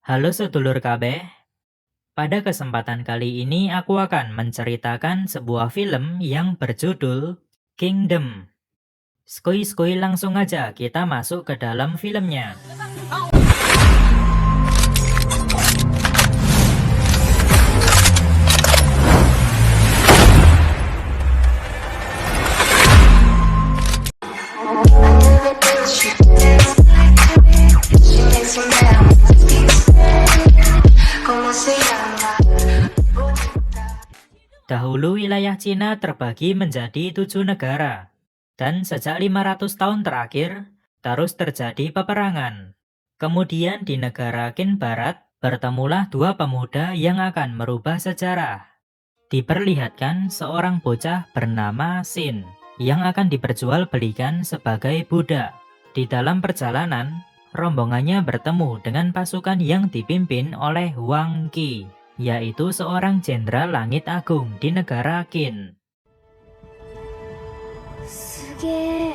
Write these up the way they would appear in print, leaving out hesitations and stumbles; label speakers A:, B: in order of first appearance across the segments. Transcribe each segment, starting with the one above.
A: Halo sedulur kabeh, pada kesempatan kali ini aku akan menceritakan sebuah film yang berjudul Kingdom. Skui-skui langsung aja kita masuk ke dalam filmnya. Dahulu wilayah Cina terbagi menjadi 7 negara, dan sejak 500 tahun terakhir, terus terjadi peperangan. Kemudian di negara Qin Barat, bertemulah dua pemuda yang akan merubah sejarah. Diperlihatkan seorang bocah bernama Xin, yang akan diperjualbelikan sebagai budak. Di dalam perjalanan, rombongannya bertemu dengan pasukan yang dipimpin oleh Wang Qi, yaitu seorang jenderal langit agung di negara Qin.
B: すげえ。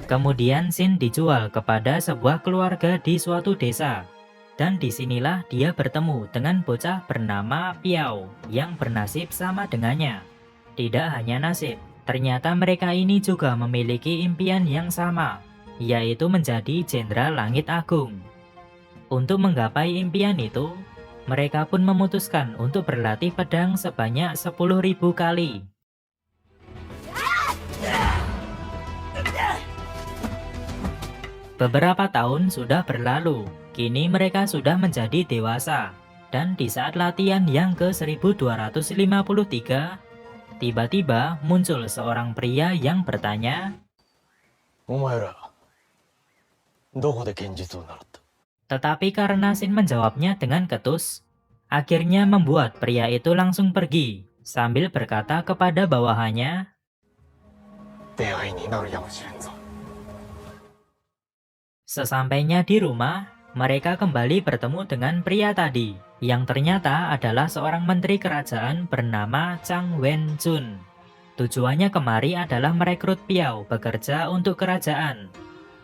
A: Kemudian Xin dijual kepada sebuah keluarga di suatu desa. Dan disinilah dia bertemu dengan bocah bernama Piao yang bernasib sama dengannya. Tidak hanya nasib, ternyata mereka ini juga memiliki impian yang sama, yaitu menjadi jenderal langit agung. Untuk menggapai impian itu, mereka pun memutuskan untuk berlatih pedang sebanyak 10.000 kali. Beberapa tahun sudah berlalu, kini mereka sudah menjadi dewasa. Dan di saat latihan yang ke-1253, tiba-tiba muncul seorang pria yang bertanya,
C: お前ら、どこで剣術を習った？
A: tetapi karena Xin menjawabnya dengan ketus, akhirnya membuat pria itu langsung pergi, sambil berkata kepada bawahannya,
C: 出会いになるやもしれんぞ。
A: Sesampainya di rumah, mereka kembali bertemu dengan pria tadi, yang ternyata adalah seorang menteri kerajaan bernama Chang Wen-chun. Tujuannya kemari adalah merekrut Piao bekerja untuk kerajaan.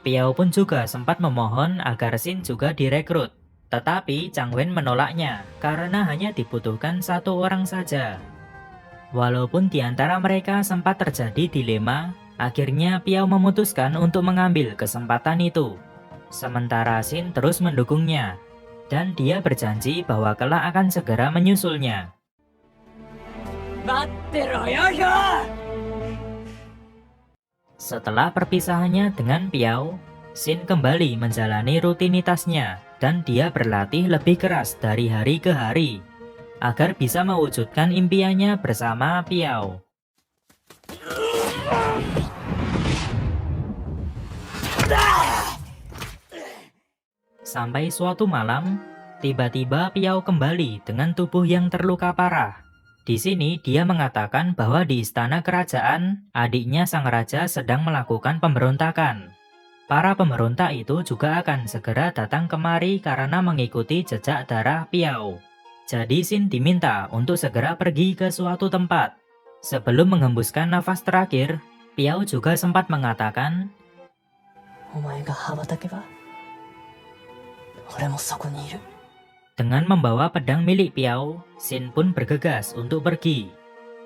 A: Piao pun juga sempat memohon agar Xin juga direkrut, tetapi Chang Wen menolaknya karena hanya dibutuhkan satu orang saja. Walaupun di antara mereka sempat terjadi dilema, akhirnya Piao memutuskan untuk mengambil kesempatan itu. Sementara Xin terus mendukungnya, dan dia berjanji bahwa kelak akan segera menyusulnya. Setelah perpisahannya dengan Piao, Xin kembali menjalani rutinitasnya, dan dia berlatih lebih keras dari hari ke hari, agar bisa mewujudkan impiannya bersama Piao. Sampai suatu malam, tiba-tiba Piao kembali dengan tubuh yang terluka parah. Di sini dia mengatakan bahwa di istana kerajaan, adiknya sang raja sedang melakukan pemberontakan. Para pemberontak itu juga akan segera datang kemari karena mengikuti jejak darah Piao. Jadi Xin diminta untuk segera pergi ke suatu tempat. Sebelum menghembuskan nafas terakhir, Piao juga sempat mengatakan,
B: お前が羽ばたけば俺もそこにいる。
A: Dengan membawa pedang milik Piao, Xin pun bergegas untuk pergi.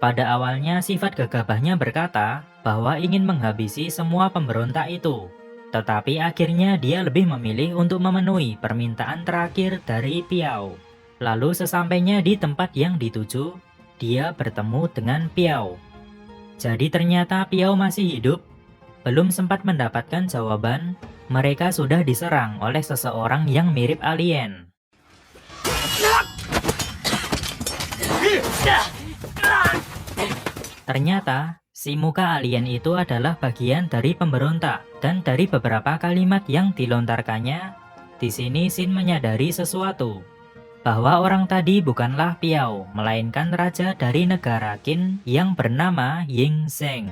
A: Pada awalnya sifat gegabahnya berkata bahwa ingin menghabisi semua pemberontak itu. Tetapi akhirnya dia lebih memilih untuk memenuhi permintaan terakhir dari Piao. Lalu sesampainya di tempat yang dituju, dia bertemu dengan Piao. Jadi ternyata Piao masih hidup. Belum sempat mendapatkan jawaban, mereka sudah diserang oleh seseorang yang mirip alien. Ternyata, si muka alien itu adalah bagian dari pemberontak, dan dari beberapa kalimat yang dilontarkannya, di sini Xin menyadari sesuatu, bahwa orang tadi bukanlah Piao, melainkan raja dari negara Qin yang bernama Ying Zheng.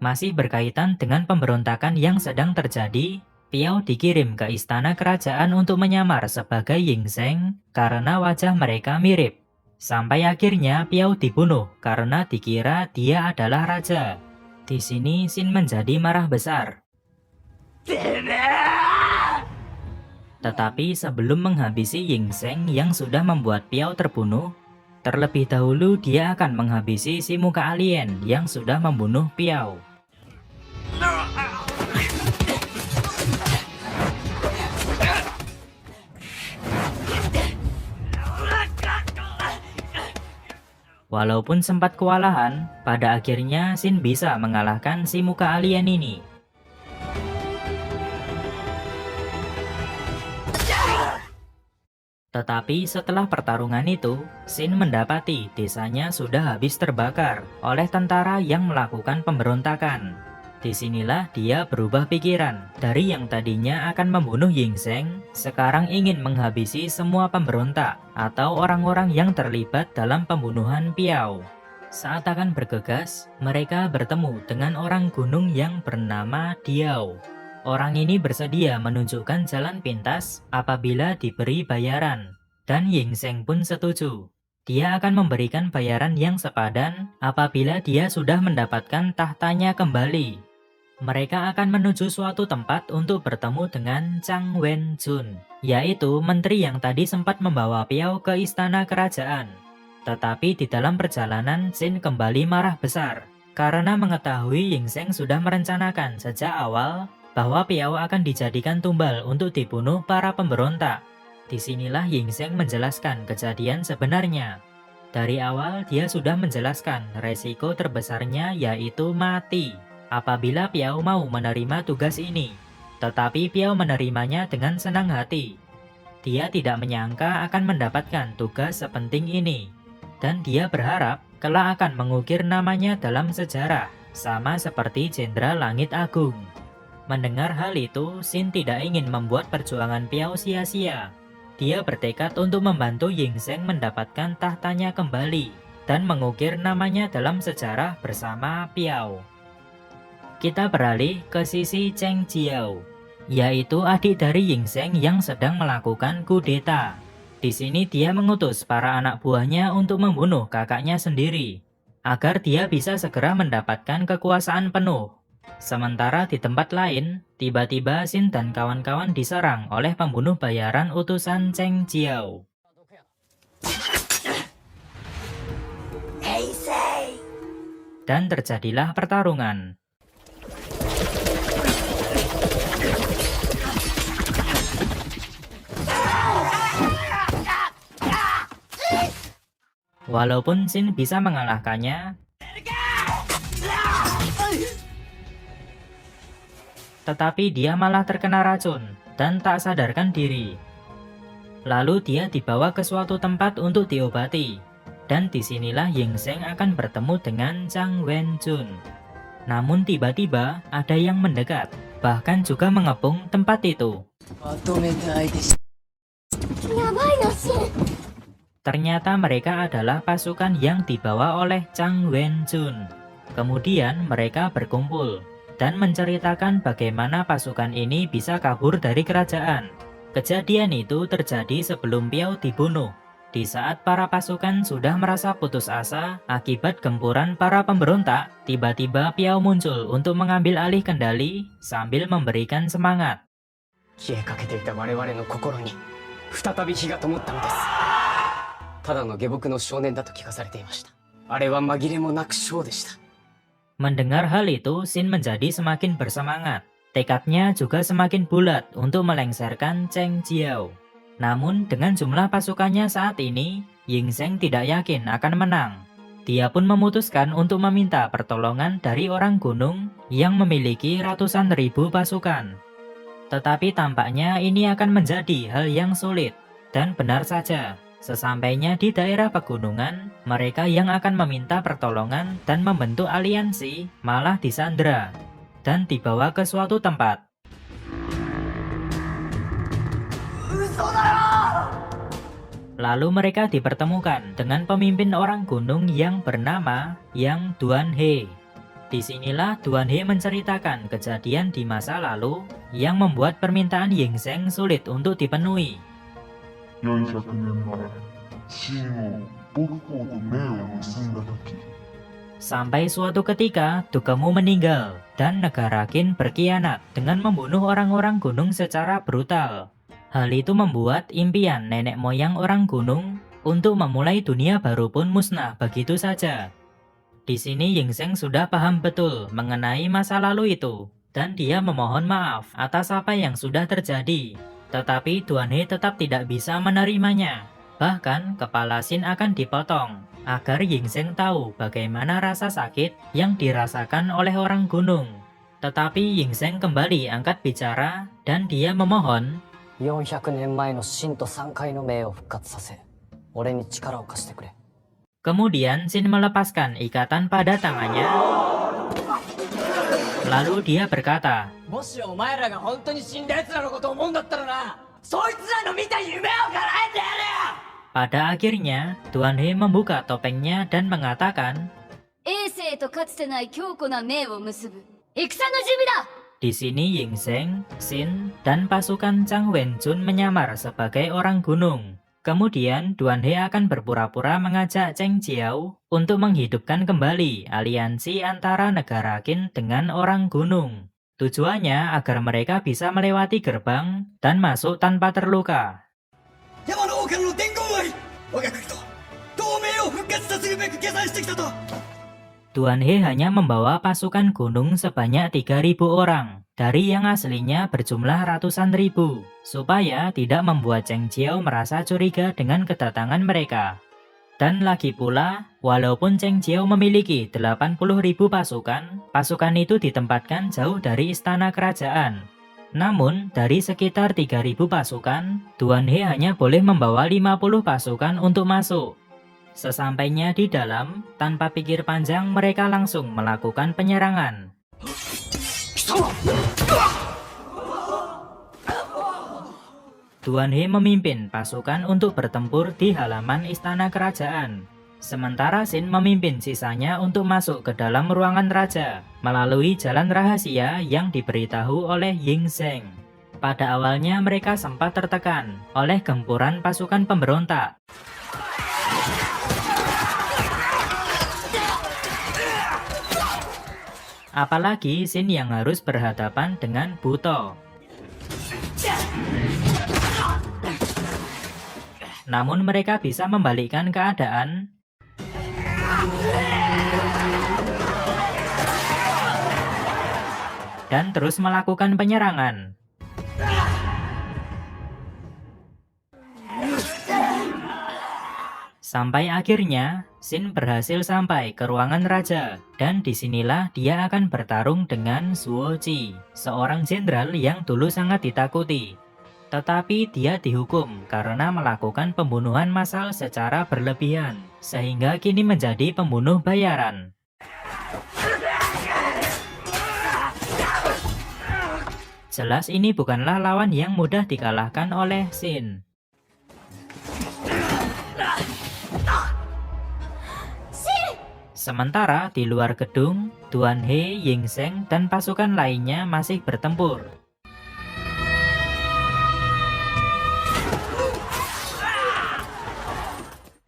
A: Masih berkaitan dengan pemberontakan yang sedang terjadi, Piao dikirim ke istana kerajaan untuk menyamar sebagai Ying Zheng karena wajah mereka mirip. Sampai akhirnya Piao dibunuh karena dikira dia adalah raja. Di sini Shin menjadi marah besar. Tetapi sebelum menghabisi Yingzheng yang sudah membuat Piao terbunuh, terlebih dahulu dia akan menghabisi si muka alien yang sudah membunuh Piao. Walaupun sempat kewalahan, pada akhirnya Shin bisa mengalahkan si muka alien ini. Tetapi setelah pertarungan itu, Shin mendapati desanya sudah habis terbakar oleh tentara yang melakukan pemberontakan. Disinilah dia berubah pikiran, dari yang tadinya akan membunuh Yingzheng, sekarang ingin menghabisi semua pemberontak atau orang-orang yang terlibat dalam pembunuhan Piao. Saat akan bergegas, mereka bertemu dengan orang gunung yang bernama Diao. Orang ini bersedia menunjukkan jalan pintas apabila diberi bayaran, dan Yingzheng pun setuju. Dia akan memberikan bayaran yang sepadan apabila dia sudah mendapatkan tahtanya kembali. Mereka akan menuju suatu tempat untuk bertemu dengan Chang Wen-jun, yaitu menteri yang tadi sempat membawa Piao ke istana kerajaan. Tetapi di dalam perjalanan, Shin kembali marah besar, karena mengetahui Yingzheng sudah merencanakan sejak awal bahwa Piao akan dijadikan tumbal untuk dibunuh para pemberontak. Disinilah Yingzheng menjelaskan kejadian sebenarnya. Dari awal dia sudah menjelaskan resiko terbesarnya yaitu mati apabila Piao mau menerima tugas ini. Tetapi Piao menerimanya dengan senang hati. Dia tidak menyangka akan mendapatkan tugas sepenting ini. Dan dia berharap kelak akan mengukir namanya dalam sejarah, sama seperti Jenderal Langit Agung. Mendengar hal itu, Shin tidak ingin membuat perjuangan Piao sia-sia. Dia bertekad untuk membantu Yingzheng mendapatkan tahtanya kembali dan mengukir namanya dalam sejarah bersama Piao. Kita beralih ke sisi Cheng Jiao, yaitu adik dari Yingzheng yang sedang melakukan kudeta. Di sini dia mengutus para anak buahnya untuk membunuh kakaknya sendiri, agar dia bisa segera mendapatkan kekuasaan penuh. Sementara di tempat lain, tiba-tiba Shin dan kawan-kawan diserang oleh pembunuh bayaran utusan Cheng Jiao. Dan terjadilah pertarungan. Walaupun Shin bisa mengalahkannya, tetapi dia malah terkena racun dan tak sadarkan diri. Lalu dia dibawa ke suatu tempat untuk diobati, dan disinilah Yingzheng akan bertemu dengan Chang Wen-jun. Namun tiba-tiba ada yang mendekat, bahkan juga mengepung tempat itu. Ternyata mereka adalah pasukan yang dibawa oleh Chang Wen-jun. Kemudian mereka berkumpul dan menceritakan bagaimana pasukan ini bisa kabur dari kerajaan. Kejadian itu terjadi sebelum Piao dibunuh, di saat para pasukan sudah merasa putus asa akibat gempuran para pemberontak. Tiba-tiba Piao muncul untuk mengambil alih kendali sambil memberikan semangat.
D: 消えかけていた我々の心に再び火が灯ったのです。ただの下僕の少年だと聞かされていました。あれは紛れもなく将でした。
A: Mendengar hal itu, Shin menjadi semakin bersemangat. Tekadnya juga semakin bulat untuk melengsarkan Cheng Jiao. Namun dengan jumlah pasukannya saat ini, Yingzheng tidak yakin akan menang. Dia pun memutuskan untuk meminta pertolongan dari orang gunung yang memiliki ratusan ribu pasukan. Tetapi tampaknya ini akan menjadi hal yang sulit. Dan benar saja, sesampainya di daerah pegunungan, mereka yang akan meminta pertolongan dan membentuk aliansi malah disandra dan dibawa ke suatu tempat. Lalu mereka dipertemukan dengan pemimpin orang gunung yang bernama Yang Duanhe. Disinilah Duanhe menceritakan kejadian di masa lalu yang membuat permintaan Yingzheng sulit untuk dipenuhi.
E: 400年前秦を僕方と命を結んだ時
A: Sampai suatu ketika Tukemu meninggal dan negara Qin berkhianat dengan membunuh orang-orang gunung secara brutal. Hal itu membuat impian nenek moyang orang gunung untuk memulai dunia baru pun musnah begitu saja. Di sini Yingzheng sudah paham betul mengenai masa lalu itu dan dia memohon maaf atas apa yang sudah terjadi. Tetapi Duan He tetap tidak bisa menerimanya. Bahkan kepala Xin akan dipotong agar Yingzheng tahu bagaimana rasa sakit yang dirasakan oleh orang gunung. Tetapi Yingzheng kembali angkat bicara dan dia memohon,
B: 400年前の神と3回の命を復活させ、俺に力を貸してくれ。
A: Kemudian Xin melepaskan ikatan pada tangannya. Lalu dia berkata,
B: もしお前らが本当に死んだ奴らのことを思うんだったらな、そいつらの見た夢を叶えてやれよ。
A: Pada akhirnya, Duan He membuka topengnya dan mengatakan,
E: 衛星とかつてない強固な命を結ぶ戦の準備だ。
A: di sini Yingzheng, Xin, dan pasukan Chang Wenjun menyamar sebagai orang gunung. Kemudian Duan He akan berpura-pura mengajak Cheng Jiao untuk menghidupkan kembali aliansi antara negara Qin dengan orang gunung. Tujuannya agar mereka bisa melewati gerbang dan masuk tanpa terluka.
C: 山の王からの伝言あり、我が国と同盟を復活させるべく下山してきたと。
A: Duan He hanya membawa pasukan gunung sebanyak 3.000 orang dari yang aslinya berjumlah ratusan ribu, supaya tidak membuat Cheng Jiao merasa curiga dengan kedatangan mereka. Dan lagi pula, walaupun Cheng Jiao memiliki 80.000 pasukan, pasukan itu ditempatkan jauh dari istana kerajaan. Namun, dari sekitar 3.000 pasukan, Duan He hanya boleh membawa 50 pasukan untuk masuk. Sesampainya di dalam, tanpa pikir panjang mereka langsung melakukan penyerangan. Duan He memimpin pasukan untuk bertempur di halaman istana kerajaan. Sementara Xin memimpin sisanya untuk masuk ke dalam ruangan raja melalui jalan rahasia yang diberitahu oleh Yingzheng. Pada awalnya mereka sempat tertekan oleh gempuran pasukan pemberontak. Apalagi Xin yang harus berhadapan dengan Buto. Namun mereka bisa membalikkan keadaan dan terus melakukan penyerangan. Sampai akhirnya, Xin berhasil sampai ke ruangan raja, dan disinilah dia akan bertarung dengan Suo Ji, seorang jenderal yang dulu sangat ditakuti. Tetapi dia dihukum karena melakukan pembunuhan massal secara berlebihan, sehingga kini menjadi pembunuh bayaran. Jelas ini bukanlah lawan yang mudah dikalahkan oleh Xin. Sementara di luar gedung, Duan He, Yingzheng, dan pasukan lainnya masih bertempur.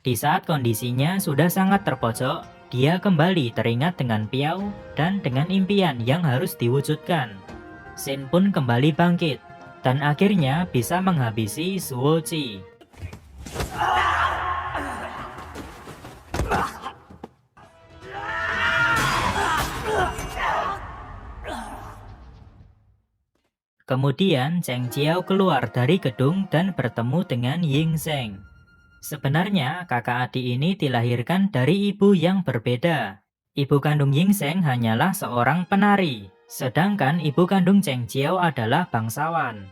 A: Di saat kondisinya sudah sangat terpojok, dia kembali teringat dengan Piao dan dengan impian yang harus diwujudkan. Xin pun kembali bangkit, dan akhirnya bisa menghabisi Suo Ji. Kemudian Cheng Jiao keluar dari gedung dan bertemu dengan Yingzheng. Sebenarnya kakak adik ini dilahirkan dari ibu yang berbeda. Ibu kandung Yingzheng hanyalah seorang penari, sedangkan ibu kandung Cheng Jiao adalah bangsawan.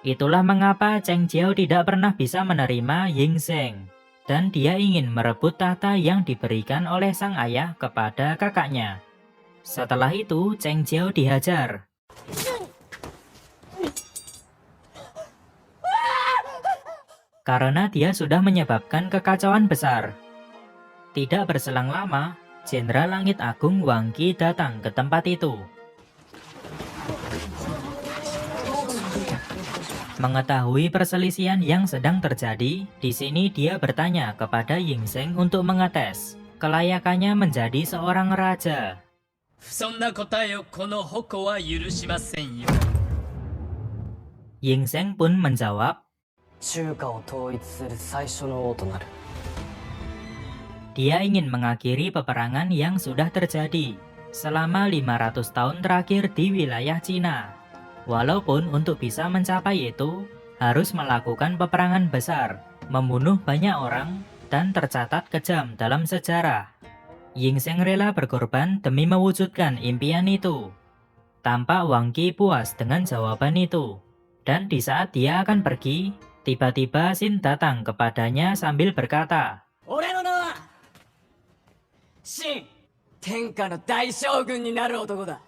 A: Itulah mengapa Cheng Jiao tidak pernah bisa menerima Yingzheng, dan dia ingin merebut tahta yang diberikan oleh sang ayah kepada kakaknya. Setelah itu Cheng Jiao dihajar. Karena dia sudah menyebabkan kekacauan besar. Tidak berselang lama, Jenderal Langit Agung Wang Qi datang ke tempat itu. Mengetahui perselisihan yang sedang terjadi, di sini dia bertanya kepada Yingzheng untuk mengetes kelayakannya menjadi seorang raja.
B: そんな答えをこの矛は許しませんよ。
A: Yingzheng pun menjawab,
D: 中華を統一する最初の王となる。
A: dia ingin mengakhiri peperangan yang sudah terjadi selama 500 tahun terakhir di wilayah Cina. Walaupun untuk bisa mencapai itu, harus melakukan peperangan besar, membunuh banyak orang, dan tercatat kejam dalam sejarah. Yingzheng rela berkorban demi mewujudkan impian itu. Tampak Wang Qi puas dengan jawaban itu. Dan di saat dia akan pergi, tiba-tiba Xin datang kepadanya sambil berkata,
B: 俺の名は秦、天下の大将軍になる男だ。